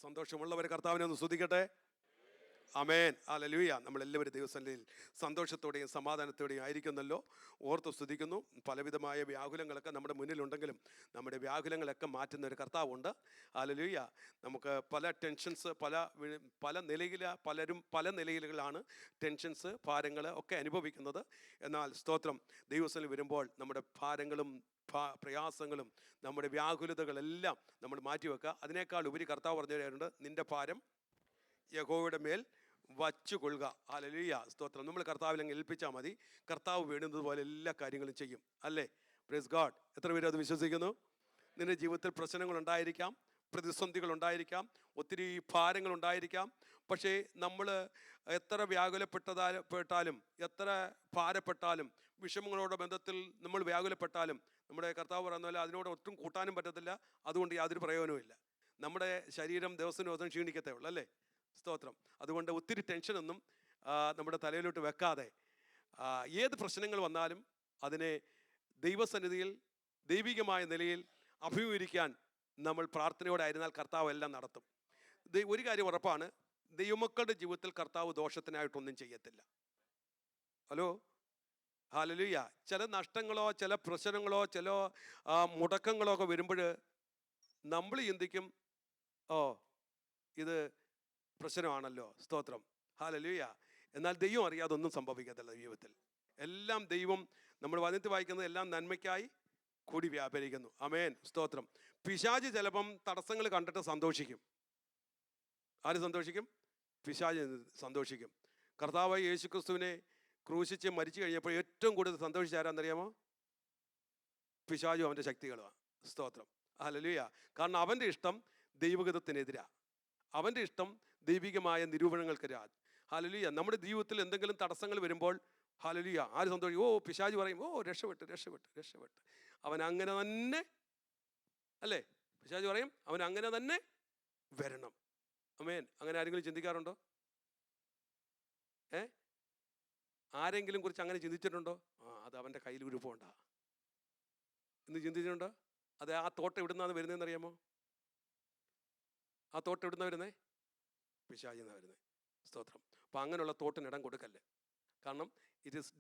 സന്തോഷമുള്ളവർ കർത്താവിനെ ഒന്ന് സ്തുതിക്കട്ടെ. ആമേൻ, ഹല്ലേലൂയ. നമ്മളെല്ലാവരും ദൈവസന്നിധിയിൽ സന്തോഷത്തോടെയും സമാധാനത്തോടെയും ആയിരിക്കുന്നല്ലോ. ഓർത്ത് സ്തുതിക്കുന്നു. പലവിധമായ വ്യാകുലങ്ങളൊക്കെ നമ്മുടെ മുന്നിലുണ്ടെങ്കിലും നമ്മുടെ വ്യാകുലങ്ങളൊക്കെ മാറ്റുന്ന ഒരു കർത്താവുണ്ട്. ഹല്ലേലൂയ. നമുക്ക് പല ടെൻഷൻസ്, പല പലരും പല നിലയിലാണ് ടെൻഷൻസ്, ഭാരങ്ങൾ ഒക്കെ അനുഭവിക്കുന്നത്. എന്നാൽ സ്തോത്രം, ദൈവസന്നിധിയിൽ വരുമ്പോൾ നമ്മുടെ ഭാരങ്ങളും പ്രയാസങ്ങളും നമ്മുടെ വ്യാകുലതകളെല്ലാം നമ്മൾ മാറ്റിവെക്കുക. അതിനേക്കാൾ ഉപരി കർത്താവ് പറഞ്ഞു തരുന്നുണ്ട്, നിൻ്റെ ഭാരം യഹോവയുടെ മേൽ വച്ചു കൊള്ളുക. ഹല്ലേലൂയ, സ്തോത്രം. നമ്മൾ കർത്താവിനെ ഏൽപ്പിച്ചാൽ മതി. കർത്താവ് വേണ്ടുന്നത് പോലെ എല്ലാ കാര്യങ്ങളും ചെയ്യും. അല്ലേ? Praise God. എത്ര പേര് അത് വിശ്വസിക്കുന്നു? നിൻ്റെ ജീവിതത്തിൽ പ്രശ്നങ്ങളുണ്ടായിരിക്കാം, പ്രതിസന്ധികളുണ്ടായിരിക്കാം, ഒത്തിരി ഭാരങ്ങളുണ്ടായിരിക്കാം. പക്ഷേ നമ്മൾ എത്ര വ്യാകുലപ്പെട്ടാലും എത്ര ഭാരപ്പെട്ടാലും വിഷമങ്ങളോട് ബന്ധത്തിൽ നമ്മൾ വ്യാകുലപ്പെട്ടാലും നമ്മുടെ കർത്താവ് പറയുന്ന പോലെ അതിനോട് ഒട്ടും കൂട്ടാനും പറ്റത്തില്ല. അതുകൊണ്ട് യാതൊരു പ്രയോജനവുമില്ല. നമ്മുടെ ശരീരം ദിവസം ക്ഷീണിക്കത്തേ ഉള്ളൂ. അല്ലേ? സ്തോത്രം. അതുകൊണ്ട് ഒത്തിരി ടെൻഷനൊന്നും നമ്മുടെ തലയിലോട്ട് വെക്കാതെ ഏത് പ്രശ്നങ്ങൾ വന്നാലും അതിനെ ദൈവസന്നിധിയിൽ ദൈവികമായ നിലയിൽ അഭിമുഖീകരിക്കാൻ നമ്മൾ പ്രാർത്ഥനയോടായിരുന്നാൽ കർത്താവ് എല്ലാം നടത്തും. ഒരു കാര്യം ഉറപ്പാണ്, ദൈവമക്കളുടെ ജീവിതത്തിൽ കർത്താവ് ദോഷത്തിനായിട്ടൊന്നും ചെയ്യത്തില്ല. Hello, hallelujah. ചില നഷ്ടങ്ങളോ ചില പ്രശ്നങ്ങളോ ചില മുടക്കങ്ങളോ ഒക്കെ വരുമ്പോൾ നമ്മൾ ചിന്തിക്കും, ഓ ഇത് പ്രശ്നമാണല്ലോ. സ്തോത്രം, ഹല്ലേലൂയ. എന്നാൽ ദൈവം അറിയാതെ ഒന്നും സംഭവിക്കത്തില്ല ജീവിതത്തിൽ. എല്ലാം ദൈവം, നമ്മൾ വചനത്തിൽ വായിക്കുന്നത് എല്ലാം നന്മയ്ക്കായി കൂടി വ്യാപരിക്കുന്നു. ആമേൻ, സ്തോത്രം. പിശാച് ചിലപ്പം തടസ്സങ്ങൾ കണ്ടിട്ട് സന്തോഷിക്കും. ആര് സന്തോഷിക്കും? പിശാച് സന്തോഷിക്കും. കർത്താവായ യേശുക്രിസ്തുവിനെ ക്രൂശിച്ച് മരിച്ചു കഴിഞ്ഞപ്പോൾ ഏറ്റവും കൂടുതൽ സന്തോഷിച്ച ആരാന്നറിയാമോ? പിശാചും അവൻ്റെ ശക്തികളുമാണ്. സ്തോത്രം, ഹല്ലേലൂയ. കാരണം അവൻ്റെ ഇഷ്ടം ദൈവഗതത്തിനെതിരാണ്. അവൻ്റെ ഇഷ്ടം ദൈവികമായ നിരൂപണങ്ങൾക്കെതിരാ. ഹല്ലേലൂയ. നമ്മുടെ ജീവിതത്തിൽ എന്തെങ്കിലും തടസ്സങ്ങൾ വരുമ്പോൾ ഹല്ലേലൂയ ആര് സന്തോഷിക്കും? ഓ, പിശാച് പറയും, ഓ രക്ഷപ്പെട്ട്. അവൻ അങ്ങനെ തന്നെ, അല്ലേ? പിശാച് പറയും അവൻ അങ്ങനെ തന്നെ വരണം. ആമേൻ. അങ്ങനെ ആരെങ്കിലും ചിന്തിക്കാറുണ്ടോ? ആരെങ്കിലും കുറിച്ച് അങ്ങനെ ചിന്തിച്ചിട്ടുണ്ടോ? അത് അവൻ്റെ കയ്യിൽ ഉരുപ്പുണ്ടാ എന്ന് ചിന്തിച്ചിട്ടുണ്ടോ? അത് ആ തോട്ടം എവിടുന്നാണ് വരുന്നതെന്ന് അറിയാമോ? ആ തോട്ടം എവിടുന്ന വരുന്നേ? പിശാചിന്നാ വരുന്നത്. സ്തോത്രം. അപ്പം അങ്ങനെയുള്ള തോട്ടിന് ഇടം കൊടുക്കല്ലേ. കാരണം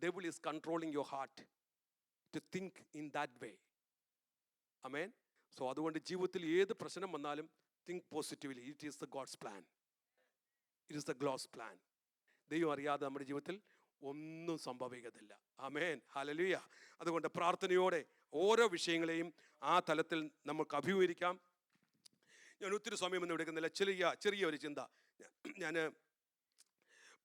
devil is controlling your heart to think in that way. Amen. So അതുകൊണ്ട് ജീവിതത്തിൽ ഏത് പ്രശ്നം വന്നാലും think positively. It is the God's plan. It is the God's plan. ദൈവം അറിയാതെ നമ്മുടെ ജീവിതത്തിൽ ഒന്നും സംഭവിക്കത്തില്ല. Amen, hallelujah. അതുകൊണ്ട് പ്രാർത്ഥനയോടെ ഓരോ വിഷയങ്ങളെയും ആ തലത്തിൽ നമുക്ക് അഭിമുഖീകരിക്കാം. ഞാൻ ഒത്തിരി സമയമൊന്നും എടുക്കുന്നില്ല. ചെറിയൊരു ചിന്ത ഞാൻ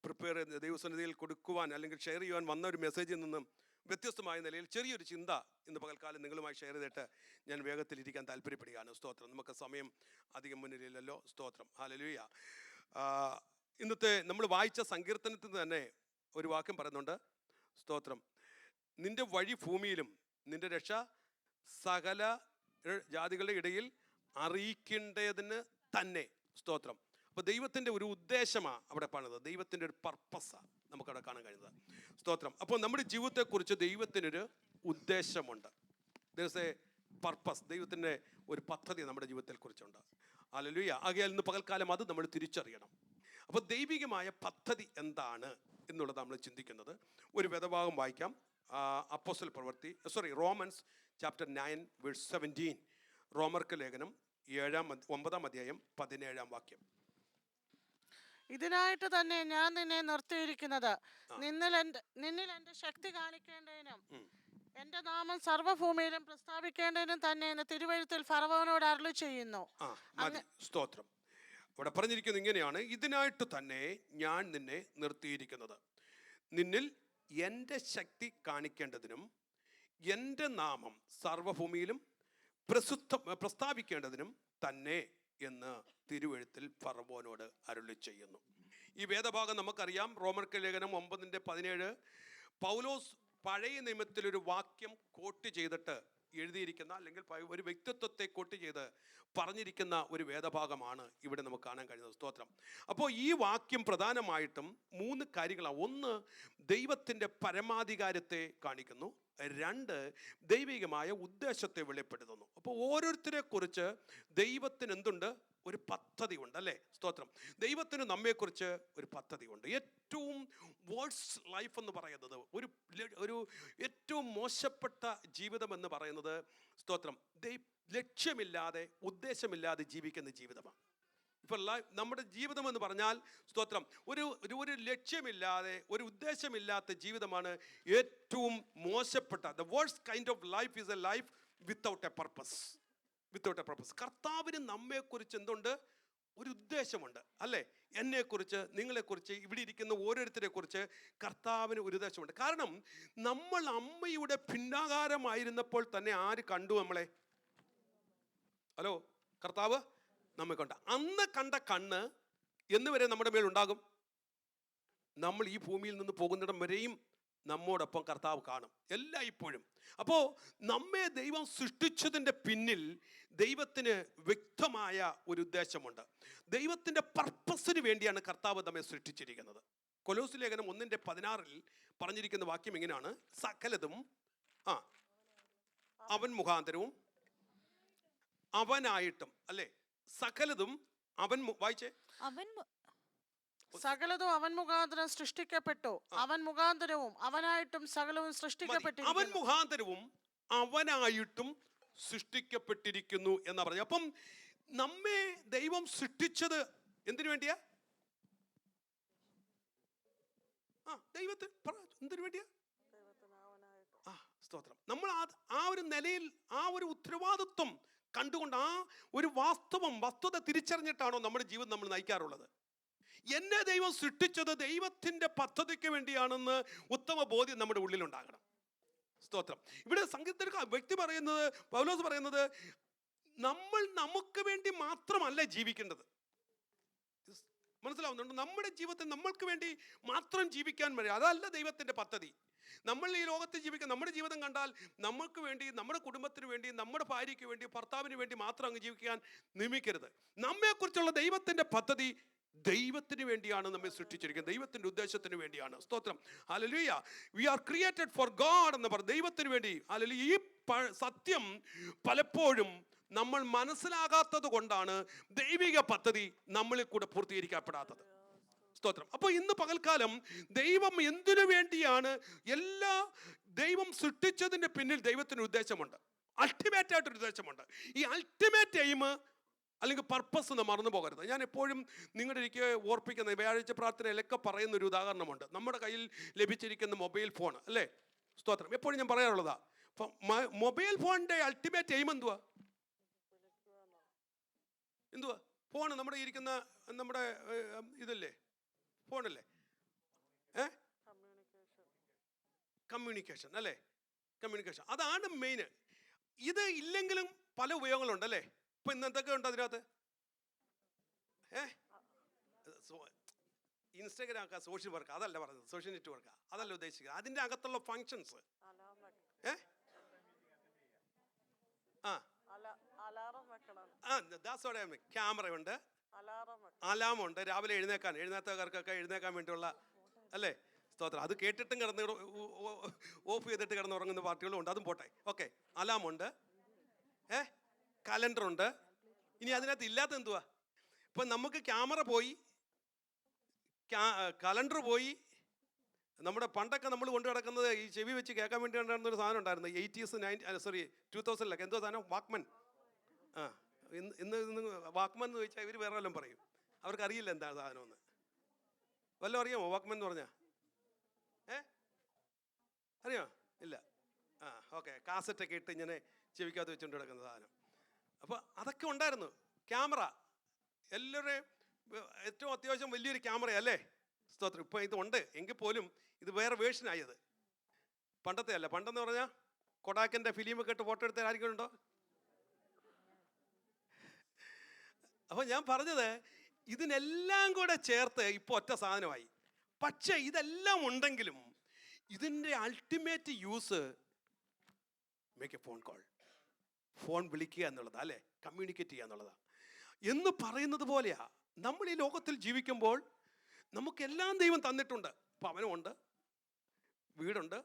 പ്രിപ്പയർ ചെയ്ത് ദൈവസന്നിധിയിൽ കൊടുക്കുവാൻ അല്ലെങ്കിൽ ഷെയർ ചെയ്യുവാൻ വന്ന ഒരു മെസ്സേജിൽ നിന്നും വ്യത്യസ്തമായ നിലയിൽ ചെറിയൊരു ചിന്ത ഇന്ന് പകൽക്കാലം നിങ്ങളുമായി ഷെയർ ചെയ്തിട്ട് ഞാൻ വേഗത്തിലിരിക്കാൻ താല്പര്യപ്പെടുകയാണ്. സ്തോത്രം. നമുക്ക് സമയം അധികം മുന്നിലില്ലല്ലോ. സ്തോത്രം, ഹല്ലേലൂയ. ഇന്നത്തെ നമ്മൾ വായിച്ച സങ്കീർത്തനത്തിൽ തന്നെ ഒരു വാക്യം പറയുന്നുണ്ട്. സ്തോത്രം. നിന്റെ വഴി ഭൂമിയിലും നിന്റെ രക്ഷ സകല ജാതികളുടെ ഇടയിൽ അറിയിക്കേണ്ടതിന് തന്നെ. സ്തോത്രം. അപ്പോൾ ദൈവത്തിൻ്റെ ഒരു ഉദ്ദേശമാണ് അവിടെ പണിത്. ദൈവത്തിൻ്റെ ഒരു പർപ്പസാണ് നമുക്കവിടെ കാണാൻ കഴിയുന്നത്. സ്തോത്രം. അപ്പോൾ നമ്മുടെ ജീവിതത്തെക്കുറിച്ച് ദൈവത്തിനൊരു ഉദ്ദേശമുണ്ട്. There's A purpose. ദൈവത്തിൻ്റെ ഒരു പദ്ധതി നമ്മുടെ ജീവിതത്തെ കുറിച്ചുണ്ട്. ഹല്ലേലൂയ. ആകയാൽ ഇന്ന് പകൽക്കാലം അത് നമ്മൾ തിരിച്ചറിയണം. അപ്പോൾ ദൈവികമായ പദ്ധതി എന്താണ് എന്നുള്ളത് നമ്മൾ ചിന്തിക്കുന്നത്. ഒരു വേദഭാഗം വായിക്കാം. അപ്പോസ്തല പ്രവൃത്തി, റോമൻസ് ചാപ്റ്റർ 9 വേഴ്സ് 17. റോമർക്ക് ലേഖനം 9-ാം അധ്യായം 17-ാം വാക്യം. ഇതിനായിട്ട് തന്നെ ഞാൻ നിന്നെ നിർത്തിയിരിക്കുന്നത്, നിന്നിൽ എന്റെ ശക്തി കാണിക്കേണ്ടതിനും എന്റെ നാമം സർവ്വഭൂമിയിലും പ്രസ്താവിക്കേണ്ടതിനും തന്നെ എന്ന് തിരുവെഴുത്തിൽ ഫറവോനോട് അരുളി ചെയ്യുന്നു. സ്തോത്രം. അവിടെ പറഞ്ഞിരിക്കുന്നത് ഇങ്ങനെയാണ്: ഇതിനായിട്ട് തന്നെ ഞാൻ നിന്നെ നിർത്തിയിരിക്കുന്നത്, നിന്നിൽ എൻ്റെ ശക്തി കാണിക്കേണ്ടതിനും എൻ്റെ നാമം സർവ്വഭൂമിയിലും പ്രസ്താവിക്കേണ്ടതിനും തന്നെ എന്ന് തിരുവെഴുത്തിൽ ഫറവോനോട് അരുളി ചെയ്യുന്നു. ഈ വേദഭാഗം നമുക്കറിയാം. റോമർക്ക് ലേഖനം 9:17 പൗലോസ് പഴയ നിയമത്തിലൊരു വാക്യം കോട്ട് ചെയ്തിട്ട് എഴുതിയിരിക്കുന്ന, അല്ലെങ്കിൽ ഒരു വ്യക്തിത്വത്തെ കോട്ട് ചെയ്ത് പറഞ്ഞിരിക്കുന്ന ഒരു വേദഭാഗമാണ് ഇവിടെ നമുക്ക് കാണാൻ കഴിയുന്നത്. സ്തോത്രം. അപ്പോൾ ഈ വാക്യം പ്രധാനമായിട്ടും 3 കാര്യങ്ങളാണ്. 1, ദൈവത്തിൻ്റെ പരമാധികാരത്തെ കാണിക്കുന്നു. 2, ദൈവികമായ ഉദ്ദേശത്തെ വെളിപ്പെടുത്തുന്നു. അപ്പോൾ ഓരോരുത്തരെ കുറിച്ച് ദൈവത്തിന് എന്തുണ്ട്? ഒരു പദ്ധതി പദ്ധതി ഉണ്ട് അല്ലേ? സ്തോത്രം. ദൈവത്തിന് നമ്മെക്കുറിച്ച് ഒരു പദ്ധതി ഉണ്ട്. ഏറ്റവും വേഴ്സ് ലൈഫ് എന്ന് പറയുന്നത്, ഒരു ഏറ്റവും മോശപ്പെട്ട ജീവിതം എന്ന് പറയുന്നത്, സ്തോത്രം, ലക്ഷ്യമില്ലാതെ ഉദ്ദേശമില്ലാതെ ജീവിക്കുന്ന ജീവിതമാണ്. ഇപ്പം നമ്മുടെ ജീവിതം എന്ന് പറഞ്ഞാൽ, സ്തോത്രം, ഒരു ലക്ഷ്യമില്ലാതെ ഒരു ഉദ്ദേശമില്ലാത്ത ജീവിതമാണ് ഏറ്റവും മോശപ്പെട്ട. The worst kind of life is A life without A purpose. കർത്താവിന് നമ്മെക്കുറിച്ച് എന്തുണ്ട്? ഒരു ഉദ്ദേശമുണ്ട് അല്ലേ? എന്നെക്കുറിച്ച്, നിങ്ങളെക്കുറിച്ച്, ഇവിടെ ഇരിക്കുന്ന ഓരോരുത്തരെ കുറിച്ച് കർത്താവിന് ഒരു ഉദ്ദേശമുണ്ട്. കാരണം നമ്മൾ അമ്മയുടെ ഭിന്നാകാരമായിരുന്നപ്പോൾ തന്നെ ആര് കണ്ടു നമ്മളെ? ഹലോ, കർത്താവ് നമ്മെ കണ്ട. അന്ന് കണ്ട കണ്ണ് എന്ന് വരെ നമ്മുടെ മേലുണ്ടാകും. നമ്മൾ ഈ ഭൂമിയിൽ നിന്ന് പോകുന്നിടം വരെയും നമ്മോടൊപ്പം കർത്താവ് കാണും എല്ലായ്പ്പോഴും. അപ്പോൾ നമ്മെ ദൈവം സൃഷ്ടിച്ചതിൻ്റെ പിന്നിൽ ദൈവത്തിന് വ്യക്തമായ ഒരു ഉദ്ദേശമുണ്ട്. ദൈവത്തിൻ്റെ പർപ്പസിന് വേണ്ടിയാണ് കർത്താവ് നമ്മെ സൃഷ്ടിച്ചിരിക്കുന്നത്. കൊലോസ്യ ലേഖനം 1:16 പറഞ്ഞിരിക്കുന്ന വാക്യം ഇങ്ങനെയാണ്: സകലതും അവൻ മുഖാന്തരവും അവനായിട്ടും, അല്ലേ? സകലതും അവൻ, വായിച്ചേ, സകലതും അവൻ മുഖാന്തരം സൃഷ്ടിക്കപ്പെട്ടു, അവൻ മുഖാന്തരവും അവനായിട്ടും സകലവും സൃഷ്ടിക്കപ്പെട്ടിരിക്കുന്നു. അവൻ മുഖാന്തരവും അവനായിട്ടും സൃഷ്ടിക്കപ്പെട്ടിരിക്കുന്നു എന്നാ പറഞ്ഞു. അപ്പം നമ്മെ ദൈവം സൃഷ്ടിച്ചത് എന്തിനു വേണ്ടിയാ? ദൈവത്തിന് എന്തിനു വേണ്ടിയാ? സ്തോത്രം. നമ്മൾ ആ ഒരു നിലയിൽ, ആ ഒരു ഉത്തരവാദിത്വം കണ്ടുകൊണ്ട്, ആ ഒരു വസ്തുത തിരിച്ചറിഞ്ഞിട്ടാണോ നമ്മുടെ ജീവിതം നമ്മൾ നയിക്കാറുള്ളത്? എന്നെ ദൈവം സൃഷ്ടിച്ചത് ദൈവത്തിൻ്റെ പദ്ധതിക്ക് വേണ്ടിയാണെന്ന് ഉത്തമ ബോധ്യം നമ്മുടെ ഉള്ളിലുണ്ടാകണം. സ്തോത്രം. ഇവിടെ സംഗീതത്തിൽ വ്യക്തി പറയുന്നത്, പൗലോസ് പറയുന്നത്, നമ്മൾ നമുക്ക് വേണ്ടി മാത്രമല്ല ജീവിക്കേണ്ടത്. മനസ്സിലാവുന്നുണ്ട്? നമ്മുടെ ജീവിതത്തിൽ നമ്മൾക്ക് വേണ്ടി മാത്രം ജീവിക്കാൻ മതി, അതല്ല ദൈവത്തിൻ്റെ പദ്ധതി. നമ്മൾ ഈ ലോകത്ത് ജീവിക്കുക, നമ്മുടെ ജീവിതം കണ്ടാൽ നമ്മൾക്ക് വേണ്ടി, നമ്മുടെ കുടുംബത്തിന് വേണ്ടി, നമ്മുടെ ഭാര്യയ്ക്ക് വേണ്ടി, ഭർത്താവിന് വേണ്ടി മാത്രം അങ്ങ് ജീവിക്കാൻ നിയമിക്കരുത്. നമ്മെക്കുറിച്ചുള്ള ദൈവത്തിൻ്റെ പദ്ധതി ദൈവത്തിന് വേണ്ടിയാണ് നമ്മെ സൃഷ്ടിച്ചിരിക്കുന്നത്, ദൈവത്തിൻ്റെ ഉദ്ദേശത്തിന് വേണ്ടിയാണ്. സ്തോത്രം. Hallelujah. We are created for God എന്ന് പറഞ്ഞ ദൈവത്തിന് വേണ്ടി. ഹല്ലേലൂയ. ഈ സത്യം പലപ്പോഴും നമ്മൾ മനസ്സിലാകാത്തത് കൊണ്ടാണ് ദൈവിക പദ്ധതി നമ്മളിൽ കൂടെ പൂർത്തീകരിക്കപ്പെടാത്തത്. സ്തോത്രം. അപ്പോൾ ഇന്ന് പകൽക്കാലം ദൈവം എന്തിനു വേണ്ടിയാണ്, ദൈവം സൃഷ്ടിച്ചതിൻ്റെ പിന്നിൽ ദൈവത്തിന് ഉദ്ദേശമുണ്ട്, അൾട്ടിമേറ്റ് ആയിട്ടൊരു ഉദ്ദേശമുണ്ട്. ഈ അൾട്ടിമേറ്റ് എയിം അല്ലെങ്കിൽ പർപ്പസ് എന്ന് മറന്നു പോകരുത്. ഞാൻ എപ്പോഴും നിങ്ങളുടെ എനിക്ക് ഓർപ്പിക്കുന്ന, വ്യാഴാഴ്ച പ്രാർത്ഥനയിലൊക്കെ പറയുന്ന ഒരു ഉദാഹരണമുണ്ട്. നമ്മുടെ കയ്യിൽ ലഭിച്ചിരിക്കുന്ന മൊബൈൽ ഫോൺ, അല്ലേ? സ്തോത്രം. എപ്പോഴും ഞാൻ പറയാറുള്ളതാ, മൊബൈൽ ഫോണിൻ്റെ അൾട്ടിമേറ്റ് എയിം എന്തുവാ? ഫോൺ നമ്മുടെ ഇരിക്കുന്ന നമ്മുടെ ഇതല്ലേ, ഫോണല്ലേ? കമ്മ്യൂണിക്കേഷൻ, അല്ലേ? കമ്മ്യൂണിക്കേഷൻ, അതാണ് മെയിൻ. ഇത് ഇല്ലെങ്കിലും പല ഉപയോഗങ്ങളുണ്ട്, അല്ലേ? ഇപ്പൊ ഇന്ന് എന്തൊക്കെ ഉണ്ട് അതിനകത്ത്? ഇൻസ്റ്റാഗ്രാം ഒക്കെ സോഷ്യൽ വർക്ക്, അതല്ല പറഞ്ഞത്, സോഷ്യൽ നെറ്റ്വർക്ക് അതല്ല ഉദ്ദേശിക്കുന്നത്. അതിൻ്റെ അകത്തുള്ള ഫങ്ഷൻസ്, ക്യാമറയുണ്ട്, അലാമുണ്ട്, രാവിലെ എഴുന്നേക്കാത്തവർക്കൊക്കെ എഴുന്നേക്കാൻ വേണ്ടിയുള്ള, അല്ലേ? സ്തോത്രം. അത് കേട്ടിട്ടും കിടന്ന് ഓഫ് ചെയ്തിട്ട് കിടന്ന് ഉറങ്ങുന്ന പാർട്ടികളും ഉണ്ട്, അതും പോട്ടെ. ഓക്കെ, അലാമുണ്ട്, കലണ്ടറുണ്ട്. ഇനി അതിനകത്ത് ഇല്ലാത്ത എന്തുവാ? ഇപ്പം നമുക്ക് ക്യാമറ പോയി, കലണ്ടർ പോയി. നമ്മുടെ പണ്ടൊക്കെ നമ്മൾ കൊണ്ടു കിടക്കുന്നത് ഈ ചെവി വെച്ച് കേൾക്കാൻ വേണ്ടി ഉണ്ടായിരുന്ന ഒരു സാധനം ഉണ്ടായിരുന്നു. 2000-ലൊക്കെ എന്തോ സാധനം, വാക്മൻ. ഇന്ന് വാക്മൻ എന്ന് ചോദിച്ചാൽ ഇവർ വേറെ വല്ലതും പറയും, അവർക്കറിയില്ല എന്താ സാധനമെന്ന്. വല്ലതും അറിയാമോ വാക്മൻ എന്ന് പറഞ്ഞാൽ? അറിയാമോ? ഇല്ല. ഓക്കെ, കാസറ്റൊക്കെ ഇട്ട് ഇങ്ങനെ ചെവിക്കകത്ത് വെച്ചുകൊണ്ട് കിടക്കുന്ന സാധനം. അപ്പോൾ അതൊക്കെ ഉണ്ടായിരുന്നു. ക്യാമറ എല്ലാവരുടെയും ഏറ്റവും അത്യാവശ്യം വലിയൊരു ക്യാമറയല്ലേ? സ്തോത്രം. ഇപ്പോൾ ഇതുണ്ട് എങ്കിൽ പോലും ഇത് വേറെ വേർഷനായത്, പണ്ടത്തെ അല്ല. പണ്ടെന്ന് പറഞ്ഞാൽ കൊടാക്കിൻ്റെ ഫിലിമൊക്കെ ഇട്ട് ഫോട്ടോ എടുത്ത ആരെങ്കിലും ഉണ്ടോ? അപ്പോൾ ഞാൻ പറഞ്ഞത്, ഇതിനെല്ലാം കൂടെ ചേർത്ത് ഇപ്പോൾ ഒറ്റ സാധനമായി. പക്ഷേ ഇതെല്ലാം ഉണ്ടെങ്കിലും ഇതിൻ്റെ ultimate use make A phone call, phone വിളിക്കുക എന്നുള്ളതാ, അല്ലേ? കമ്മ്യൂണിക്കേറ്റ് ചെയ്യുക എന്നുള്ളതാണ്. എന്ന് പറയുന്നത് പോലെയാ നമ്മൾ ഈ ലോകത്തിൽ ജീവിക്കുമ്പോൾ നമുക്കെല്ലാം ദൈവം തന്നിട്ടുണ്ട്. ഭവനമുണ്ട്, വീടുണ്ട്,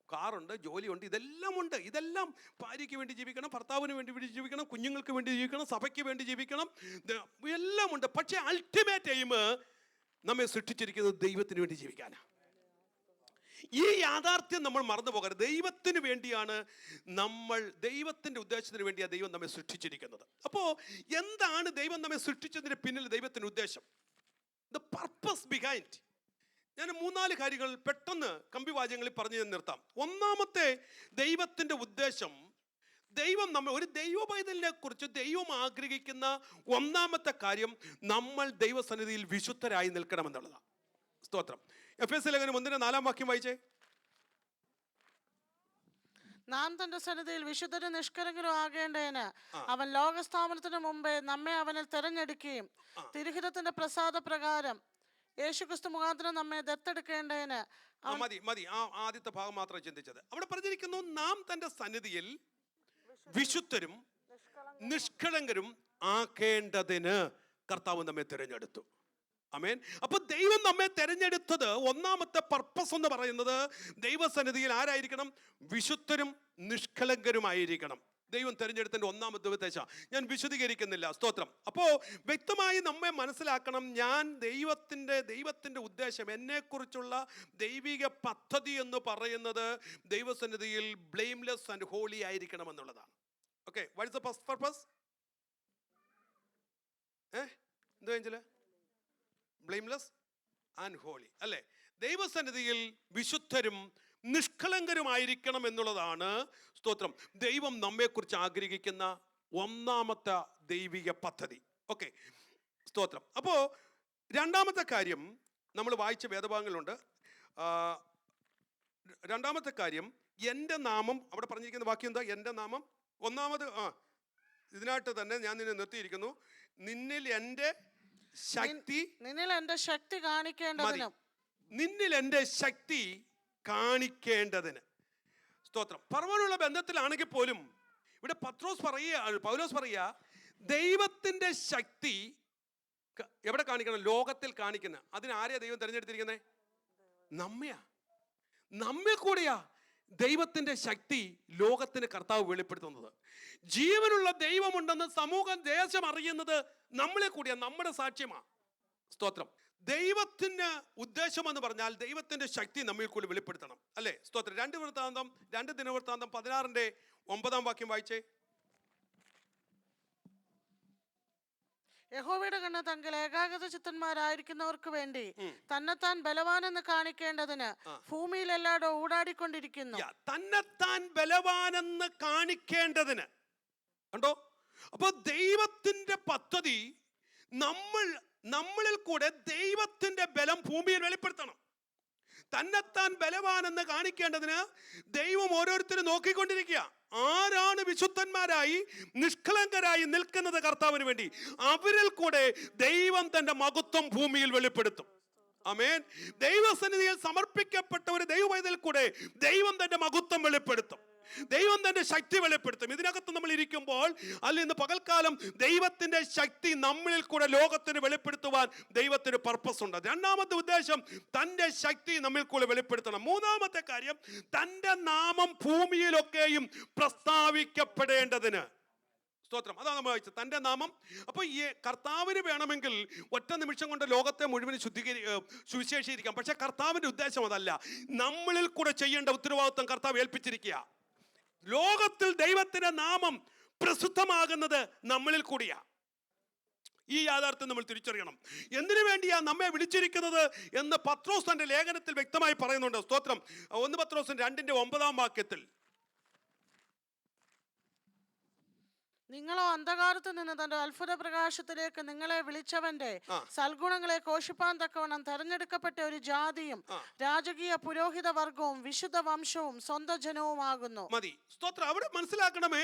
കാറുണ്ട്, ജോലിയുണ്ട്, ഇതെല്ലാം ഉണ്ട്. ഇതെല്ലാം ഭാര്യയ്ക്ക് വേണ്ടി ജീവിക്കണം, ഭർത്താവിന് വേണ്ടി ജീവിക്കണം, കുഞ്ഞുങ്ങൾക്ക് വേണ്ടി ജീവിക്കണം, സഭയ്ക്ക് വേണ്ടി ജീവിക്കണം, എല്ലാ എല്ലാമുണ്ട്. പക്ഷെ അൾട്ടിമേറ്റ് എയിം നമ്മെ സൃഷ്ടിച്ചിരിക്കുന്നത് ദൈവത്തിന് വേണ്ടി ജീവിക്കാനാണ്. ഈ യാഥാർത്ഥ്യം നമ്മൾ മറന്നു പോകരുത്. ദൈവത്തിന് വേണ്ടിയാണ് നമ്മൾ, ദൈവത്തിൻ്റെ ഉദ്ദേശത്തിന് വേണ്ടിയാണ് ദൈവം നമ്മെ സൃഷ്ടിച്ചിരിക്കുന്നത്. അപ്പോൾ എന്താണ് ദൈവം നമ്മെ സൃഷ്ടിച്ചതിന് പിന്നിൽ ദൈവത്തിൻ്റെ ഉദ്ദേശം? The purpose behind. ഞാൻ 3-4 കാര്യങ്ങൾ പെട്ടെന്ന് കമ്പിവാചകങ്ങളിൽ പറഞ്ഞു നിർത്താം. ഒന്നാമത്തെ ദൈവത്തിൻ്റെ ഉദ്ദേശം, ദൈവം നമ്മെ, ഒരു ദൈവ പൈതലിനെ കുറിച്ച് ദൈവം ആഗ്രഹിക്കുന്ന ഒന്നാമത്തെ കാര്യം നമ്മൾ ദൈവസന്നിധിയിൽ വിശുദ്ധരായി നിൽക്കണമെന്നുള്ളതാണ്. സ്തോത്രം. എഫേസ്യ ലേഖനം 1:4 വായിച്ചേ. നാം തന്റെ സന്നിധിയിൽ വിശുദ്ധരും നിഷ്കളങ്കരും ആകേണ്ടതിന് അവൻ ലോകസ്ഥാപനത്തിന് മുമ്പേ നമ്മെ അവനിൽ തെരഞ്ഞെടുക്കുകയും തിരുഹിതത്തിന്റെ പ്രസാദ പ്രകാരം യേശുക്രിസ്തു മുഖാന്തരം നമ്മെ ദത്തെടുക്കേണ്ടതിന്. മതി ആ ആദ്യത്തെ ഭാഗം മാത്രം ചിന്തിച്ചത്. അവിടെ പറഞ്ഞിരിക്കുന്നു, നാം തന്റെ സന്നിധിയിൽ വിശുദ്ധരും നിഷ്കളങ്കരും ആക്കേണ്ടതിന് കർത്താവ് നമ്മെ തിരഞ്ഞെടുത്തു. ആമേൻ. അപ്പൊ ദൈവം നമ്മെ തെരഞ്ഞെടുത്തത്, ഒന്നാമത്തെ പർപ്പസ് എന്ന് പറയുന്നത് ദൈവസന്നിധിയിൽ ആരായിരിക്കണം? വിശുദ്ധരും നിഷ്കളങ്കരുമായിരിക്കണം. ദൈവം തെരഞ്ഞെടുത്തതിൻ്റെ ഒന്നാമത്തെ ഉദ്ദേശം ഞാൻ വിശദീകരിക്കുന്നില്ല. സ്തോത്രം. അപ്പോൾ വ്യക്തമായി നമ്മെ മനസ്സിലാക്കണം, ഞാൻ ദൈവത്തിൻ്റെ ഉദ്ദേശം, എന്നെക്കുറിച്ചുള്ള ദൈവിക പദ്ധതി എന്ന് പറയുന്നത് ദൈവസന്നിധിയിൽ ബ്ലെയിംലെസ് ആൻഡ് ഹോളി ആയിരിക്കണം എന്നുള്ളതാണ്. Okay, what is the first purpose? എന്തോ ഏഞ്ചല്? ബ്ലെയിംലെസ് ആൻഡ് ഹോളി അല്ലേ? ദൈവസന്നിധിയിൽ വിശുദ്ധരും നിഷ്കളങ്കരുമായിരിക്കണം എന്നുള്ളതാണ്, സ്തോത്രം, ദൈവം നമ്മെക്കുറിച്ച് ആഗ്രഹിക്കുന്ന ഒന്നാമത്തെ ദൈവിക പദ്ധതി. ഓക്കെ, സ്തോത്രം. അപ്പോൾ രണ്ടാമത്തെ കാര്യം നമ്മൾ വായിച്ച വേദഭാഗങ്ങളുണ്ട്. രണ്ടാമത്തെ കാര്യം, എൻ്റെ നാമം, അവിടെ പറഞ്ഞിരിക്കുന്ന വാക്യം എന്താ? എൻ്റെ നാമം. ഒന്നാമത് ഇതിനായിട്ട് തന്നെ ഞാൻ നിന്നെ നിർത്തിയിരിക്കുന്നു, നിന്നിൽ എൻ്റെ ശക്തി, നിന്നിൽ എൻ്റെ ശക്തി കാണിക്കേണ്ടതിനും. നിന്നിൽ എൻ്റെ ശക്തി കാണിക്കേണ്ടതിന്. സ്തോത്രം. പറവാനുള്ള ബന്ധത്തിലാണെങ്കിൽ പോലും ഇവിടെ പൗലോസ് പറയുക, ദൈവത്തിൻ്റെ ശക്തി എവിടെ കാണിക്കണം? ലോകത്തിൽ കാണിക്കുന്ന. അതിനാരെയാ ദൈവം തിരഞ്ഞെടുത്തിരിക്കുന്നത്? നമ്മെ കൂടെയാ ദൈവത്തിൻ്റെ ശക്തി ലോകത്തിന് കർത്താവ് വെളിപ്പെടുത്തുന്നത്. ജീവനുള്ള ദൈവമുണ്ടെന്ന് സമൂഹം, ദേശം അറിയുന്നത് നമ്മളെ കൂടിയാ, നമ്മുടെ സാക്ഷ്യമാണ്. സ്തോത്രം. ദൈവത്തിന് ഉദ്ദേശം എന്ന് പറഞ്ഞാൽ ദൈവത്തിന്റെ ശക്തി നമ്മിൽ കൂടി വെളിപ്പെടുത്തണം അല്ലേ? സ്തോത്രം. 2 ദിനവൃത്താന്തം 16:9 വായിച്ചേ. യഹോവയുടെ കണ്ണ് തങ്ങൾ ഏകാഗ്രത ചിത്തന്മാരായിരിക്കുന്നവർക്ക് വേണ്ടി തന്നെത്താൻ ബലവാനെന്ന് കാണിക്കേണ്ടതിന് ഭൂമിയിൽ എല്ലായിടവും ഊടാടിക്കൊണ്ടിരിക്കുന്നു. തന്നെത്താൻ ബലവാനെന്ന് കാണിക്കേണ്ടതിന്. കണ്ടോ? അപ്പൊ ദൈവത്തിന്റെ പദ്ധതി നമ്മളിൽ കൂടെ ദൈവത്തിന്റെ ബലം ഭൂമിയിൽ വെളിപ്പെടുത്തണം. തന്നെത്താൻ ബലവാനെന്ന് കാണിക്കേണ്ടതിന് ദൈവം ഓരോരുത്തരും നോക്കിക്കൊണ്ടിരിക്കുക. ആരാണ് വിശുദ്ധന്മാരായി നിഷ്കളങ്കരായി നിൽക്കുന്നത് കർത്താവിന് വേണ്ടി? അവരിൽ കൂടെ ദൈവം തന്റെ മഹത്വം ഭൂമിയിൽ വെളിപ്പെടുത്തും. ആമേൻ. ദൈവസന്നിധിയിൽ സമർപ്പിക്കപ്പെട്ട ഒരു ദൈവപൈതൽ കൂടെ ദൈവം തന്റെ മഹത്വം വെളിപ്പെടുത്തും, ദൈവം തന്റെ ശക്തി വെളിപ്പെടുത്തും. ഇതിനകത്ത് നമ്മൾ ഇരിക്കുമ്പോൾ അല്ല, ഇന്ന് പകൽക്കാലം ദൈവത്തിന്റെ ശക്തി നമ്മളിൽ കൂടെ ലോകത്തിന് വെളിപ്പെടുത്തുവാൻ ദൈവത്തിന് പർപ്പസ് ഉണ്ട്. രണ്ടാമത്തെ ഉദ്ദേശം, തന്റെ ശക്തി നമ്മിൽ കൂടെ വെളിപ്പെടുത്തണം. മൂന്നാമത്തെ കാര്യം, തന്റെ നാമം ഭൂമിയിലൊക്കെയും പ്രസ്താവിക്കപ്പെടേണ്ടതിന്. സ്തോത്രം. അതാണ് നമ്മൾ വായിച്ചത്, തന്റെ നാമം. അപ്പൊ ഈ കർത്താവിന് വേണമെങ്കിൽ ഒറ്റ നിമിഷം കൊണ്ട് ലോകത്തെ മുഴുവൻ സുവിശേഷീകരിക്കാം. പക്ഷെ കർത്താവിന്റെ ഉദ്ദേശം അതല്ല. നമ്മളിൽ കൂടെ ചെയ്യേണ്ട ഉത്തരവാദിത്വം കർത്താവ് ഏൽപ്പിച്ചിരിക്കുക. ലോകത്തിൽ ദൈവത്തിന്റെ നാമം പ്രസിദ്ധമാകുന്നത് നമ്മളിൽ കൂടിയാ. ഈ യാഥാർത്ഥ്യം നമ്മൾ തിരിച്ചറിയണം. എന്തിനു വേണ്ടിയാ നമ്മെ വിളിച്ചിരിക്കുന്നത് എന്ന് പത്രോസ് തന്റെ ലേഖനത്തിൽ വ്യക്തമായി പറയുന്നുണ്ട്. സ്തോത്രം. 1 പത്രോസ് 2:9 നിങ്ങളോ അന്ധകാരത്തിൽ നിന്ന് തന്റെ അത്ഭുത പ്രകാശത്തിലേക്ക് നിങ്ങളെ വിളിച്ചവന്റെ സൽഗുണങ്ങളെ ഘോഷിപ്പാൻ തക്കവണ്ണം തെരഞ്ഞെടുക്കപ്പെട്ട ഒരു ജാതിയും രാജകീയ പുരോഹിത വർഗവും വിശുദ്ധ വംശവും സ്വന്തം ജനവുമാകുന്നു. മതി. സ്തോത്രം. അവിടെ മനസ്സിലാക്കണമേ,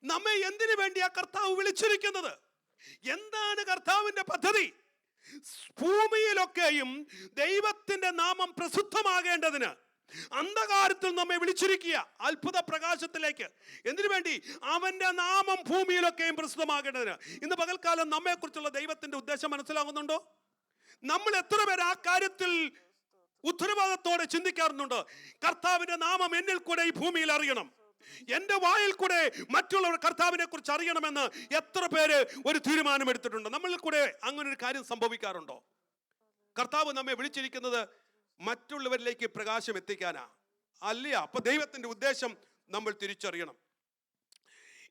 നമ്മെ എന്തിനു വേണ്ടിയാ കർത്താവ് വിളിച്ചിരിക്കുന്നത്? എന്താണ് കർത്താവിന്റെ പദ്ധതി? ഭൂമിയിലൊക്കെയും ദൈവത്തിന്റെ നാമം പ്രസിദ്ധമാകേണ്ടതിന് അന്ധകാരത്തിൽ നമ്മെ വിളിച്ചിരിക്കുക അത്ഭുത പ്രകാശത്തിലേക്ക്. എന്തിനു വേണ്ടി? അവന്റെ നാമം ഭൂമിയിലൊക്കെയും പ്രസിദ്ധമാകേണ്ടതിന്. ഇന്ന് പകൽക്കാലം നമ്മെ കുറിച്ചുള്ള ദൈവത്തിന്റെ ഉദ്ദേശം മനസ്സിലാകുന്നുണ്ടോ? നമ്മൾ എത്ര പേർ ആ കാര്യത്തിൽ ഉത്തരവാദിത്തോടെ ചിന്തിക്കാറുണ്ട്? കർത്താവിന്റെ നാമം എന്നിൽ കൂടെ ഈ ഭൂമിയിൽ അറിയണം, എൻ്റെ വായിൽ കൂടെ മറ്റുള്ളവർ കർത്താവിനെ കുറിച്ച് അറിയണമെന്ന് എത്ര പേര് ഒരു തീരുമാനമെടുത്തിട്ടുണ്ട്? നമ്മളിൽ കൂടെ അങ്ങനെ ഒരു കാര്യം സംഭവിക്കാറുണ്ടോ? കർത്താവ് നമ്മെ വിളിച്ചിരിക്കുന്നത് മറ്റുള്ളവരിലേക്ക് പ്രകാശം എത്തിക്കാനാ, അല്ല? അപ്പൊ ദൈവത്തിന്റെ ഉദ്ദേശം നമ്മൾ തിരിച്ചറിയണം.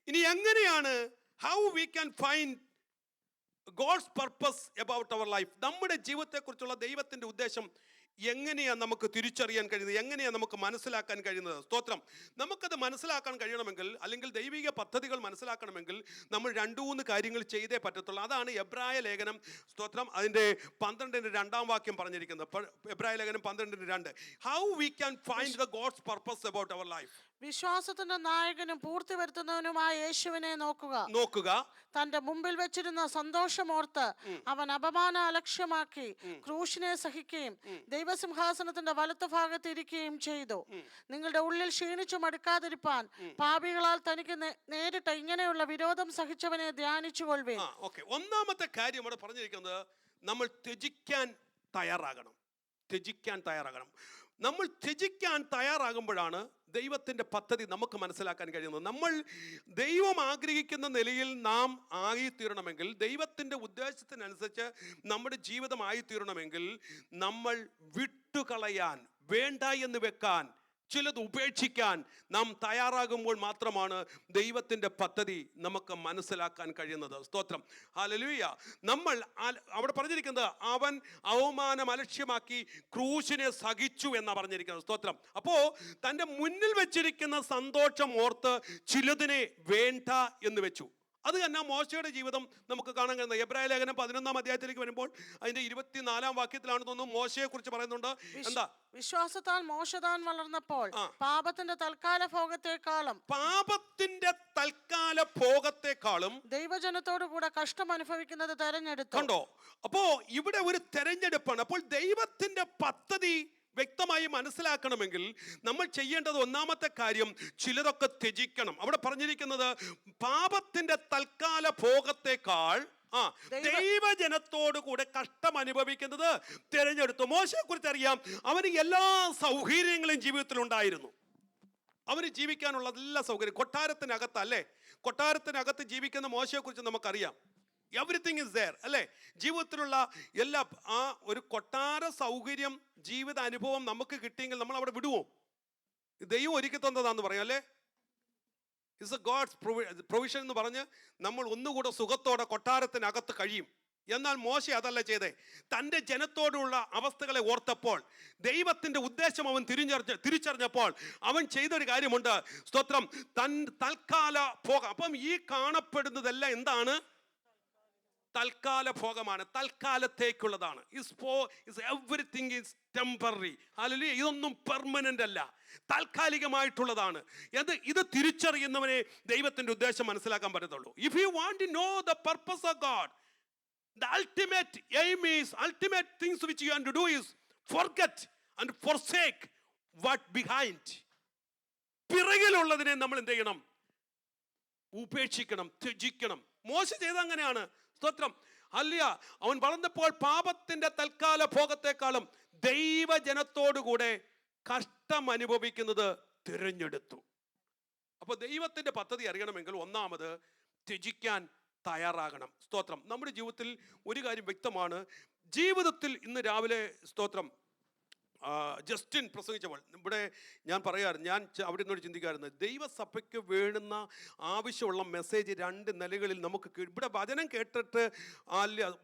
ഇനി എങ്ങനെയാണ് how we can find God's purpose about our life? നമ്മുടെ ജീവിതത്തെക്കുറിച്ചുള്ള ദൈവത്തിന്റെ ഉദ്ദേശം എങ്ങനെയാണ് നമുക്ക് തിരിച്ചറിയാൻ കഴിയുന്നത്? എങ്ങനെയാണ് നമുക്ക് മനസ്സിലാക്കാൻ കഴിയുന്നത്? സ്തോത്രം. നമുക്കത് മനസ്സിലാക്കാൻ കഴിയണമെങ്കിൽ, അല്ലെങ്കിൽ ദൈവിക പദ്ധതികൾ മനസ്സിലാക്കണമെങ്കിൽ നമ്മൾ 2-3 കാര്യങ്ങൾ ചെയ്തേ പറ്റത്തുള്ളൂ. അതാണ് എബ്രായ ലേഖനം, സ്തോത്രം, അതിൻ്റെ 12:2 പറഞ്ഞിരിക്കുന്നത്. എബ്രായ ലേഖനം 12:2. How we can find the God's purpose about our life? വിശ്വാസത്തിന്റെ നായകനും പൂർത്തി വരുത്തുന്നവനുമായ യേശുവിനെ നോക്കുക. തന്റെ മുമ്പിൽ വെച്ചിരുന്ന സന്തോഷമോർത്ത് അവൻ അപമാനം അലക്ഷ്യമാക്കി ക്രൂശിനെ സഹിക്കുകയും ദൈവസിംഹാസനത്തിന്റെ വലത്തുഭാഗത്ത് ഇരിക്കുകയും ചെയ്തു. നിങ്ങളുടെ ഉള്ളിൽ ക്ഷീണിച്ചു മടുക്കാതിരിപ്പാൻ പാപികളാൽ തനിക്ക് നേരിട്ട് ഇങ്ങനെയുള്ള വിരോധം സഹിച്ചവനെ ധ്യാനിച്ചു കൊള്ളുവിൻ. ഒന്നാമത്തെ കാര്യം ഇവിടെ പറഞ്ഞിരിക്കുന്നത്, നമ്മൾ ത്യജിക്കാൻ തയ്യാറാകണം. നമ്മൾ ത്യജിക്കാൻ തയ്യാറാകുമ്പോഴാണ് ദൈവത്തിൻ്റെ പദ്ധതി നമുക്ക് മനസ്സിലാക്കാൻ കഴിയുന്നത്. നമ്മൾ ദൈവം ആഗ്രഹിക്കുന്ന നിലയിൽ നാം ആയിത്തീരണമെങ്കിൽ, ദൈവത്തിൻ്റെ ഉദ്ദേശത്തിനനുസരിച്ച് നമ്മുടെ ജീവിതം ആയിത്തീരണമെങ്കിൽ, നമ്മൾ വിട്ടുകളയാൻ, വേണ്ട എന്ന് വെക്കാൻ, ചിലത് ഉപേക്ഷിക്കാൻ നാം തയ്യാറാകുമ്പോൾ മാത്രമാണ് ദൈവത്തിൻ്റെ പദ്ധതി നമുക്ക് മനസ്സിലാക്കാൻ കഴിയുന്നത്. സ്തോത്രം, ഹല്ലേലൂയ. നമ്മൾ അവിടെ പറഞ്ഞിരിക്കുന്നത്, അവൻ അവമാനം അലക്ഷ്യമാക്കി ക്രൂശിനെ സഹിച്ചു എന്നാണ് പറഞ്ഞിരിക്കുന്നത്. സ്തോത്രം. അപ്പോൾ തൻ്റെ മുന്നിൽ വെച്ചിരിക്കുന്ന സന്തോഷം ഓർത്ത് ചിലതിനെ വേണ്ട എന്ന് വെച്ചു. അത് തന്നെ മോശയുടെ ജീവിതം നമുക്ക് കാണാൻ കഴിയുന്നത്. എബ്രായ ലേഖനം 11 വരുമ്പോൾ അതിന്റെ 24 വാക്യത്തിലാണ് തോന്നുന്നു മോശയെ കുറിച്ച് പറയുന്നുണ്ട്. എന്താ? വിശ്വാസത്താൽ മോശ താൻ വളർന്നപ്പോൾ പാപത്തിന്റെ തൽക്കാല ഭോഗത്തെക്കാളും ദൈവജനത്തോടു കൂടെ കഷ്ടം അനുഭവിക്കുന്നത് തെരഞ്ഞെടുത്തു. കണ്ടോ? അപ്പോ ഇവിടെ ഒരു തെരഞ്ഞെടുപ്പാണ്. അപ്പോൾ ദൈവത്തിന്റെ പദ്ധതി വ്യക്തമായി മനസ്സിലാക്കണമെങ്കിൽ നമ്മൾ ചെയ്യേണ്ടത്, ഒന്നാമത്തെ കാര്യം, ചിലതൊക്കെ ത്യജിക്കണം. അവിടെ പറഞ്ഞിരിക്കുന്നത് പാപത്തിന്റെ തൽക്കാല ഭോഗത്തെക്കാൾ ദൈവജനത്തോടു കൂടെ കഷ്ടം അനുഭവിക്കുന്നത് തിരഞ്ഞെടുത്തു. മോശയെ കുറിച്ച് അറിയാം, അവന് എല്ലാ സൗകര്യങ്ങളും ജീവിതത്തിൽ ഉണ്ടായിരുന്നു. അവന് ജീവിക്കാനുള്ള എല്ലാ സൗകര്യം കൊട്ടാരത്തിനകത്ത്, അല്ലേ? കൊട്ടാരത്തിനകത്ത് ജീവിക്കുന്ന മോശയെ കുറിച്ച് നമുക്കറിയാം. എവറിത്തിങ് ഇസ് ദെയർ, അല്ലേ? ജീവിതത്തിലുള്ള എല്ലാ ഒരു കൊട്ടാര സൗകര്യം, ജീവിത അനുഭവം നമുക്ക് കിട്ടിയെങ്കിൽ നമ്മൾ അവിടെ വിടുവോ? ദൈവം ഒരുക്കി തന്നതാന്ന് പറയാം, അല്ലേ? ഇറ്റ്സ് എ ഗോഡ്സ് പ്രൊവിഷൻ എന്ന് പറഞ്ഞ് നമ്മൾ ഒന്നുകൂടെ സുഖത്തോടെ കൊട്ടാരത്തിനകത്ത് കഴിയും. എന്നാൽ മോശ അതല്ല ചെയ്തേ. തൻ്റെ ജനത്തോടുള്ള അവസ്ഥകളെ ഓർത്തപ്പോൾ, ദൈവത്തിൻ്റെ ഉദ്ദേശം അവൻ തിരിച്ചറിഞ്ഞപ്പോൾ അവൻ ചെയ്തൊരു കാര്യമുണ്ട്. സ്തോത്രം, തൽക്കാല ഭോഗം. അപ്പം ഈ കാണപ്പെടുന്നതെല്ലാം എന്താണ്? തൽക്കാല ഭോഗമാണ്, തൽക്കാലത്തേക്കുള്ളതാണ്. Everything is temporary. ഹല്ലേലൂയ. ഇതൊന്നും പെർമനന്റ് അല്ല, താൽക്കാലികമായിട്ടുള്ളതാണ്. ഇത് തിരിച്ചറിയുന്നവനെ ദൈവത്തിന്റെ ഉദ്ദേശം മനസ്സിലാക്കാൻ പറ്റത്തുള്ളൂ. If you want to know the purpose of God, the ultimate aim is, ultimate things which you have to do is forget and forsake what behind. പിറകിലുള്ളതിനെ നമ്മൾ എന്ത് ചെയ്യണം? ഉപേക്ഷിക്കണം, ത്യജിക്കണം. മോശ ചെയ്ത അങ്ങനെയാണ്. സ്തോത്രം, ഹല്ലേലൂയ. അവൻ വളർന്നപ്പോൾ പാപത്തിന്റെ തൽക്കാല ഭോഗത്തെക്കാളും ദൈവജനത്തോടുകൂടെ കഷ്ടം അനുഭവിക്കുന്നത് തിരഞ്ഞെടുത്തു. അപ്പോൾ ദൈവത്തിന്റെ പദ്ധതി അറിയണമെങ്കിൽ ഒന്നാമത് ത്യജിക്കാൻ തയ്യാറാകണം. സ്തോത്രം. നമ്മുടെ ജീവിതത്തിൽ ഒരു കാര്യം വ്യക്തമാണ്. ജീവിതത്തിൽ ഇന്ന് രാവിലെ, സ്തോത്രം, ജസ്റ്റിൻ പ്രസംഗിച്ചപ്പോൾ ഇവിടെ ഞാൻ അവിടെ നിന്നോട് ചിന്തിക്കാറുണ്ട്, ദൈവസഭയ്ക്ക് വേണ്ടുന്ന ആവശ്യമുള്ള മെസ്സേജ് 2 നിലകളിൽ നമുക്ക് ഇവിടെ വചനം കേട്ടിട്ട്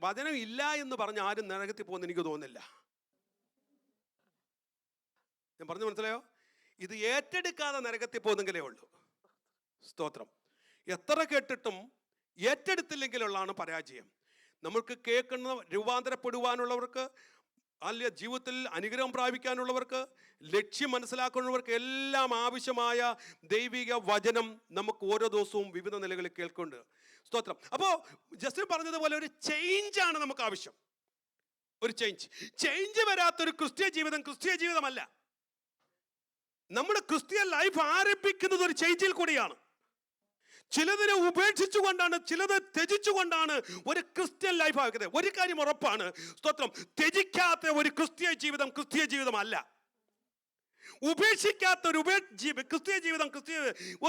വചനം ഇല്ല എന്ന് പറഞ്ഞ് ആരും നരകത്തിൽ പോകുന്ന എനിക്ക് തോന്നുന്നില്ല. ഞാൻ പറഞ്ഞു മനസ്സിലായോ? ഇത് ഏറ്റെടുക്കാതെ നരകത്തിൽ പോകുന്നെങ്കിലേ ഉള്ളൂ. സ്തോത്രം. എത്ര കേട്ടിട്ടും ഏറ്റെടുത്തില്ലെങ്കിലുള്ളതാണ് പരാജയം. നമ്മൾക്ക് കേൾക്കുന്ന രൂപാന്തരപ്പെടുവാനുള്ളവർക്ക്, അല്ല ജീവിതത്തിൽ അനുഗ്രഹം പ്രാപിക്കാനുള്ളവർക്ക്, ലക്ഷ്യം മനസ്സിലാക്കുന്നവർക്ക് എല്ലാം ആവശ്യമായ ദൈവിക വചനം നമുക്ക് ഓരോ ദിവസവും വിവിധ നിലകളിൽ കേൾക്കുന്നുണ്ട്. സ്തോത്രം. അപ്പോൾ ജസ്റ്റ് പറഞ്ഞതുപോലെ ഒരു ചേഞ്ചാണ് നമുക്ക് ആവശ്യം. ഒരു ചേഞ്ച് വരാത്തൊരു ക്രിസ്തീയ ജീവിതമല്ല. നമ്മുടെ ക്രിസ്തീയ ലൈഫ് ആരംഭിക്കുന്നത് ഒരു ചേഞ്ചിൽ കൂടിയാണ്. ചിലതിനെ ഉപേക്ഷിച്ചുകൊണ്ടാണ്, ചിലത് ത്യജിച്ചുകൊണ്ടാണ് ഒരു ക്രിസ്ത്യൻ ലൈഫ് ആക്കുന്നത്. ഒരു കാര്യം ഉറപ്പാണ്, സ്തോത്രം, ത്യജിക്കാത്ത ഒരു ക്രിസ്തീയ ജീവിതമല്ല. ഉപേക്ഷിക്കാത്ത ഒരു ക്രിസ്തീയ ജീവിതം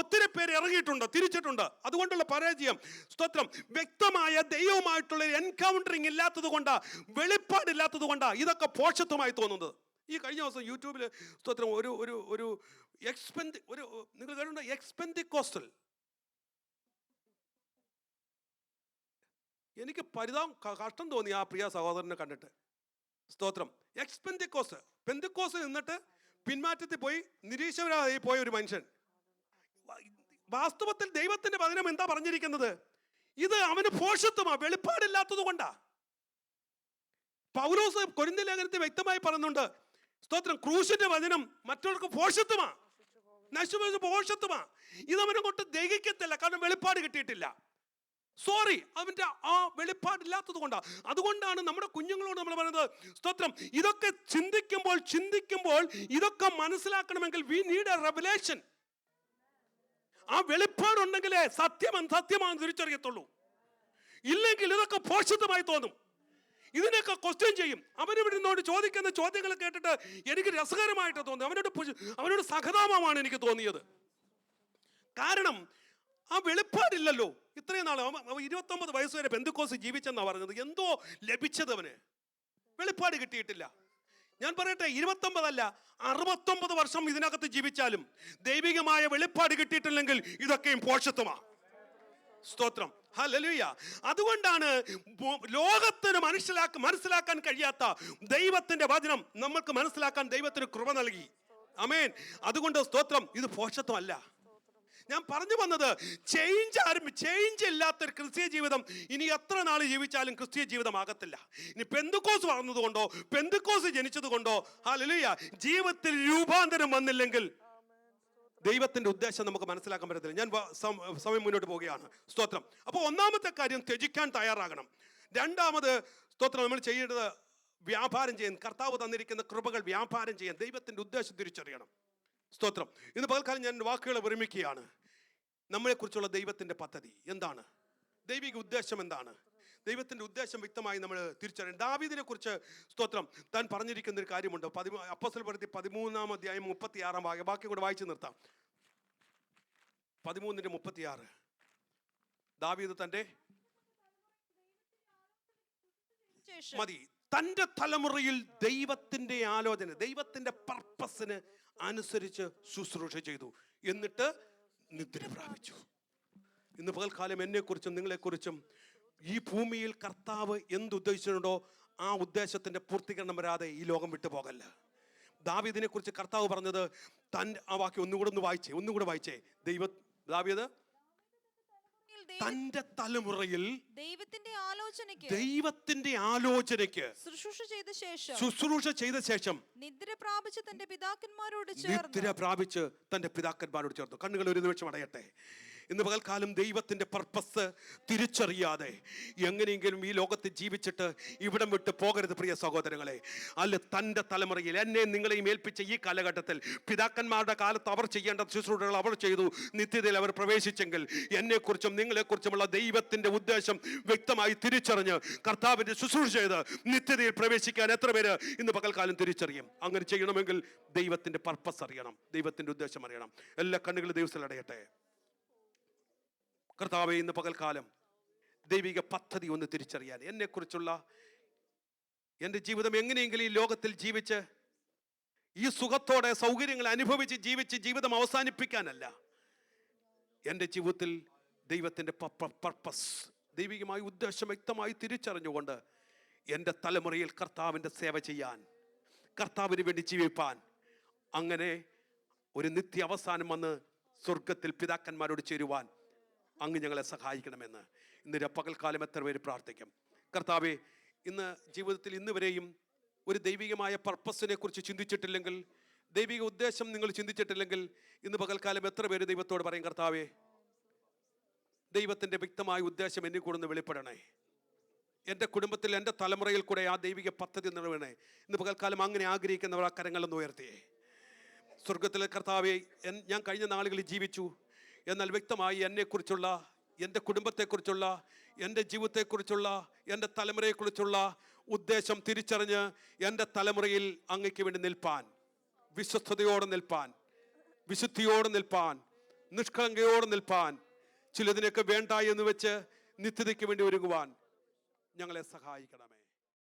ഒത്തിരി പേര് ഇറങ്ങിയിട്ടുണ്ട്, തിരിച്ചിട്ടുണ്ട്. അതുകൊണ്ടുള്ള പരാജയം, സ്തോത്രം, വ്യക്തമായ ദൈവവുമായിട്ടുള്ള എൻകൗണ്ടറിങ് ഇല്ലാത്തത് കൊണ്ടാ, വെളിപ്പാടില്ലാത്തത് കൊണ്ടാ ഇതൊക്കെ പോഷത്വമായി തോന്നുന്നത്. ഈ കഴിഞ്ഞ ദിവസം യൂട്യൂബിൽ, സ്തോത്രം, ഒരു നിങ്ങൾ കേട്ടിട്ടുണ്ടോ? എക്സ്പെന്തിക്കോസ്റ്റൽ. എനിക്ക് കഷ്ടം തോന്നി ആ പ്രിയ സഹോദരനെ കണ്ടിട്ട്. സ്തോത്രം, പെന്തിക്കോസ്റ്റ് നിന്നിട്ട് പിന്മാറ്റത്തിൽ പോയി നിരീശ്വരായി പോയ ഒരു മനുഷ്യൻ. വാസ്തവത്തിൽ ദൈവത്തിന്റെ വചനം എന്താ പറഞ്ഞിരിക്കുന്നത്? ഇത് അവന് പോഷത്വമാണ്, വെളിപ്പാടില്ലാത്തത് കൊണ്ടാ. പൗലോസ് കൊരിന്ത്യ ലേഖനത്തിൽ വ്യക്തമായി പറയുന്നുണ്ട്, സ്തോത്രം, ക്രൂശിന്റെ വചനം മറ്റുള്ളവർക്ക് പോഷത്വമാ, നശിച്ച പോഷത്വമാ. ഇതവനെ കൊണ്ട് ദഹിക്കത്തില്ല, കാരണം വെളിപ്പാട് കിട്ടിയിട്ടില്ല. സോറി, അവന്റെ ആ വെളിപ്പാടില്ലാത്തത് കൊണ്ടാണ്. അതുകൊണ്ടാണ് നമ്മുടെ കുഞ്ഞുങ്ങളോട് നമ്മൾ പറയുന്നത്, സ്തോത്രം, ഇതൊക്കെ ചിന്തിക്കുമ്പോൾ ഇതൊക്കെ മനസ്സിലാക്കണമെങ്കിൽ വി നീഡ് എ റെവലേഷൻ. ആ വെളിപ്പാടുണ്ടെങ്കിലേ സത്യമാണെന്ന് തിരിച്ചറിയത്തുള്ളൂ. ഇല്ലെങ്കിൽ ഇതൊക്കെ പോഷത്വമായി തോന്നും. ഇതിനൊക്കെ ക്വസ്റ്റ്യൻ ചെയ്യും. അവനിവിടുന്നോട് ചോദിക്കുന്ന ചോദ്യങ്ങൾ കേട്ടിട്ട് എനിക്ക് രസകരമായിട്ട് തോന്നി. അവനോട് സഹതാപമാണ് എനിക്ക് തോന്നിയത്. കാരണം ആ വെളിപ്പാടില്ലല്ലോ. ഇത്രയും നാൾ 29 വയസ്സ് വരെ പെന്തക്കോസ്ത് ജീവിച്ചെന്നാ പറഞ്ഞത്. എന്തോ ലഭിച്ചത് അവന്, വെളിപ്പാട് കിട്ടിയിട്ടില്ല. ഞാൻ പറയട്ടെ, 29 അല്ല 69 വർഷം ഇതിനകത്ത് ജീവിച്ചാലും ദൈവികമായ വെളിപ്പാട് കിട്ടിയിട്ടില്ലെങ്കിൽ ഇതൊക്കെയും പോഷത്വമാണ്. സ്തോത്രം, ഹല്ലേലൂയ. അതുകൊണ്ടാണ് ലോകത്തിന് മനസ്സിലാക്കാൻ കഴിയാത്ത ദൈവത്തിന്റെ വചനം നമുക്ക് മനസ്സിലാക്കാൻ ദൈവത്തിന് കൃപ നൽകി. ആമേൻ. അതുകൊണ്ട് സ്തോത്രം, ഇത് പോഷത്വമല്ല. ഞാൻ പറഞ്ഞു വന്നത്, ചേഞ്ച് ഇല്ലാത്തൊരു ക്രിസ്തീയ ജീവിതം ഇനി എത്ര നാൾ ജീവിച്ചാലും ക്രിസ്തീയ ജീവിതമാകത്തില്ല. ഇനി പെന്തക്കോസ് വളർന്നതുകൊണ്ടോ പെന്തക്കോസ് ജനിച്ചത് കൊണ്ടോ ഹല്ലേലൂയ ജീവിതത്തിൽ രൂപാന്തരം വന്നില്ലെങ്കിൽ ദൈവത്തിന്റെ ഉദ്ദേശം നമുക്ക് മനസ്സിലാക്കാൻ പറ്റത്തില്ല. ഞാൻ സമയം മുന്നോട്ട് പോവുകയാണ്. സ്തോത്രം. അപ്പോൾ ഒന്നാമത്തെ കാര്യം, ത്യജിക്കാൻ തയ്യാറാകണം. രണ്ടാമത്, സ്തോത്രം, നമ്മൾ ചെയ്യേണ്ടത് വ്യാപാരം ചെയ്യാൻ, കർത്താവ് തന്നിരിക്കുന്ന കൃപകൾ വ്യാപാരം ചെയ്യാൻ, ദൈവത്തിന്റെ ഉദ്ദേശം തിരിച്ചറിയണം. സ്തോത്രം. ഇന്ന് പകൽക്കാലം ഞാൻ വാക്കുകളെ വിരമിക്കുകയാണ്. നമ്മളെക്കുറിച്ചുള്ള ദൈവത്തിന്റെ പദ്ധതി എന്താണ്? ദൈവിക ഉദ്ദേശം എന്താണ്? ദൈവത്തിന്റെ ഉദ്ദേശം വ്യക്തമായി നമ്മൾ തിരിച്ചറിയണം. ദാവീദിനെ കുറിച്ച്, സ്തോത്രം, താൻ പറഞ്ഞിരിക്കുന്ന ഒരു കാര്യമുണ്ട്. അപ്പോസ്തലപ്രവൃത്തി 13-ാം അധ്യായം 36-ാം വാക്യം കൂടെ വായിച്ചു നിർത്താം. 13:36. ദാവീദ് തന്റെ മതി തന്റെ തലമുറയിൽ ദൈവത്തിന്റെ ആലോചന, ദൈവത്തിന്റെ പർപ്പസിന് അനുസരിച്ച് ശുശ്രൂഷ ചെയ്തു, എന്നിട്ട് നിദ്ര പ്രാപിച്ചു. ഇന്ന് പകൽക്കാലം എന്നെക്കുറിച്ചും നിങ്ങളെക്കുറിച്ചും ഈ ഭൂമിയിൽ കർത്താവ് എന്തുദ്ദേശിച്ചിട്ടുണ്ടോ ആ ഉദ്ദേശത്തിന്റെ പൂർത്തീകരണം വരാതെ ഈ ലോകം വിട്ടു പോകല്ല. ദാവീദിനെ കുറിച്ച് കർത്താവ് പറഞ്ഞത്, ആ വാക്യം ഒന്നുകൂടെ വായിച്ചേ. ദാവീദ് തന്റെ തലമുറയിൽ ദൈവത്തിന്റെ ആലോചനയ്ക്ക് ശുശ്രൂഷ ചെയ്ത ശേഷം നിദ്ര പ്രാപിച്ച് തന്റെ പിതാക്കന്മാരോട് ചേർന്നു. കണ്ണുകൾ ഒരു നിമിഷം അടയട്ടെ. ഇന്ന് പകൽക്കാലം ദൈവത്തിന്റെ പർപ്പസ് തിരിച്ചറിയാതെ എങ്ങനെയെങ്കിലും ഈ ലോകത്ത് ജീവിച്ചിട്ട് ഇവിടം വിട്ട് പോകരുത് പ്രിയ സഹോദരങ്ങളെ. അല്ല, തൻ്റെ തലമുറയിൽ എന്നെയും നിങ്ങളെയും ഏൽപ്പിച്ച ഈ കാലഘട്ടത്തിൽ പിതാക്കന്മാരുടെ കാലത്ത് അവർ ചെയ്യേണ്ട ശുശ്രൂഷകൾ അവർ ചെയ്തു, നിത്യതയിൽ അവർ പ്രവേശിച്ചെങ്കിൽ എന്നെക്കുറിച്ചും നിങ്ങളെക്കുറിച്ചുമുള്ള ദൈവത്തിന്റെ ഉദ്ദേശം വ്യക്തമായി തിരിച്ചറിഞ്ഞ് കർത്താവിന്റെ ശുശ്രൂഷ ചെയ്ത് നിത്യതയിൽ പ്രവേശിക്കാൻ എത്ര പേര് ഇന്ന് പകൽക്കാലം തിരിച്ചറിയും? അങ്ങനെ ചെയ്യണമെങ്കിൽ ദൈവത്തിന്റെ പർപ്പസ് അറിയണം, ദൈവത്തിന്റെ ഉദ്ദേശം അറിയണം. എല്ലാ കണ്ണുകളും ദൈവത്തിൽ അടയട്ടെ. കർത്താവേ, ഇന്ന് പകൽക്കാലം ദൈവിക പദ്ധതി ഒന്ന് തിരിച്ചറിയാൻ, എന്നെക്കുറിച്ചുള്ള എൻ്റെ ജീവിതം എങ്ങനെയെങ്കിലും ഈ ലോകത്തിൽ ജീവിച്ച് ഈ സുഖത്തോടെ സൗകര്യങ്ങൾ അനുഭവിച്ച് ജീവിതം അവസാനിപ്പിക്കാനല്ല, എൻ്റെ ജീവിതത്തിൽ ദൈവത്തിൻ്റെ പർപ്പസ്, ദൈവികമായ ഉദ്ദേശം വ്യക്തമായി തിരിച്ചറിഞ്ഞുകൊണ്ട് എൻ്റെ തലമുറയിൽ കർത്താവിൻ്റെ സേവ ചെയ്യാൻ, കർത്താവിന് വേണ്ടി ജീവിപ്പാൻ, അങ്ങനെ ഒരു നിത്യ അവസാനം വന്ന് സ്വർഗത്തിൽ പിതാക്കന്മാരോട് ചേരുവാൻ അങ്ങ് ഞങ്ങളെ സഹായിക്കണമെന്ന് ഇന്ന് പകൽക്കാലം എത്ര പേര് പ്രാർത്ഥിക്കും. കർത്താവേ, ഇന്ന് ജീവിതത്തിൽ ഇന്ന് വരെയും ഒരു ദൈവികമായ പർപ്പസിനെ കുറിച്ച് ചിന്തിച്ചിട്ടില്ലെങ്കിൽ, ദൈവിക ഉദ്ദേശം നിങ്ങൾ ചിന്തിച്ചിട്ടില്ലെങ്കിൽ, ഇന്ന് പകൽക്കാലം എത്ര പേര് ദൈവത്തോട് പറയും, കർത്താവേ, ദൈവത്തിൻ്റെ വ്യക്തമായ ഉദ്ദേശം എന്നെ കൂടെ ഒന്ന് വെളിപ്പെടണേ, എൻ്റെ കുടുംബത്തിൽ എൻ്റെ തലമുറയിൽ കൂടെ ആ ദൈവിക പദ്ധതി നിറവേണേ. ഇന്ന് പകൽക്കാലം അങ്ങനെ ആഗ്രഹിക്കുന്നവർ ആ കരങ്ങളൊന്ന് ഉയർത്തിയേ. സ്വർഗത്തിലെ കർത്താവേ, ഞാൻ കഴിഞ്ഞ നാളുകളിൽ ജീവിച്ചു, എന്നാൽ വ്യക്തമായി എന്നെക്കുറിച്ചുള്ള, എൻ്റെ കുടുംബത്തെക്കുറിച്ചുള്ള, എൻ്റെ ജീവിതത്തെക്കുറിച്ചുള്ള, എൻ്റെ തലമുറയെക്കുറിച്ചുള്ള ഉദ്ദേശം തിരിച്ചറിഞ്ഞ് എൻ്റെ തലമുറയിൽ അങ്ങയ്ക്ക് വേണ്ടി നിൽപ്പാൻ വിശ്വസ്തയോടെ നിൽപ്പാൻ, വിശുദ്ധിയോടെ നിൽപ്പാൻ, നിഷ്കളങ്കയോടെ നിൽപ്പാൻ, ചിലതിനൊക്കെ വേണ്ട എന്ന് വെച്ച് നിത്യതയ്ക്ക് വേണ്ടി ഒരുങ്ങുവാൻ ഞങ്ങളെ സഹായിക്കണമേ.